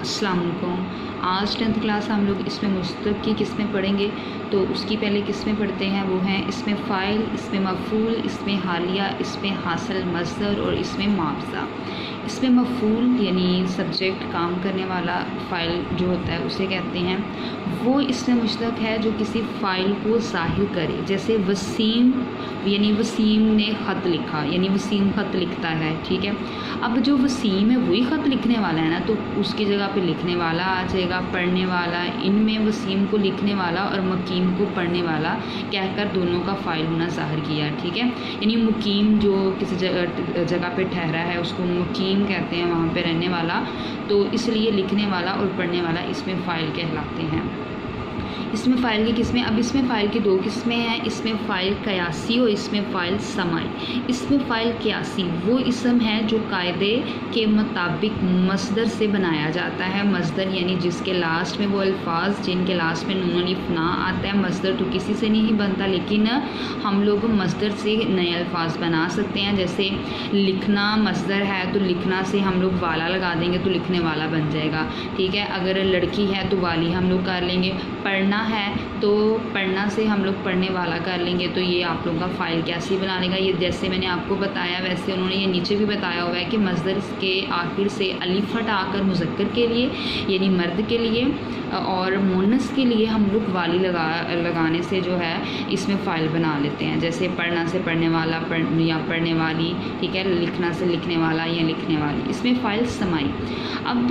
अस्सलाम वालेकुम। आज 10th क्लास हम लोग इसमें मुस्तक़ की किस्में पढ़ेंगे। तो उसकी पहले किस्में पढ़ते हैं, वो हैं इसमें फ़ाइल, इसमें मफ़ूल, इसमें हालिया, इसमें हासिल मस्दर और इसमें मुआवज़ा। इसमें मफ़ूल यानी सब्जेक्ट, काम करने वाला, फ़ाइल जो होता है उसे कहते हैं। वो इसमें मुश्तक़ है जो किसी फ़ाइल को ज़ाहिर करे। जैसे वसीम यानी वसीम ने ख़त लिखा, यानी वसीम ख़त लिखता है, ठीक है। अब जो वसीम है वही ख़त लिखने वाला है ना, तो उसकी जगह पे लिखने वाला आ जाएगा, पढ़ने वाला। इनमें वसीम को लिखने वाला और मुकीम को पढ़ने वाला कहकर दोनों का फ़ाइल होना ज़ाहिर किया, ठीक है। यानी मुकीम जो किसी जगह पे ठहरा है उसको मुकीम कहते हैं, वहाँ पे रहने वाला। तो इसलिए लिखने वाला और पढ़ने वाला इसमें फ़ाइल कहलाते हैं। इसमें फ़ाइल की किस्में, अब इसमें फ़ाइल की दो किस्में हैं। इसमें फ़ाइल क़यासी और इसमें फ़ाइल समाई। इसमें फ़ाइल क़यासी वो इसम है जो कायदे के मुताबिक मस्दर से बनाया जाता है। मस्दर यानी जिसके लास्ट में वो अल्फाज जिनके लास्ट में नून अलिफ ना आता है। मस्दर तो किसी से नहीं बनता, लेकिन हम लोग मस्दर से नए अल्फाज बना सकते हैं। जैसे लिखना मस्दर है तो लिखना से हम लोग वाला लगा देंगे तो लिखने वाला बन जाएगा, ठीक है। अगर लड़की है तो वाली हम लोग कर लेंगे। पढ़ना है तो पढ़ना से हम लोग पढ़ने वाला कर लेंगे। तो ये आप लोगों का फ़ाइल कैसे बनाने का, ये जैसे मैंने आपको बताया वैसे उन्होंने ये नीचे भी बताया हुआ है कि मस्दर के आखिर से अलिफ हटाकर मुज़क्कर के लिए यानी मर्द के लिए और मुन्नस के लिए हम लोग वाली लगाने से जो है इसमें फ़ाइल बना लेते हैं। जैसे पढ़ना से पढ़ने वाला या पढ़ने वाली, ठीक है। लिखना से लिखने वाला या लिखने वाली। इसमें फ़ाइल समाई। अब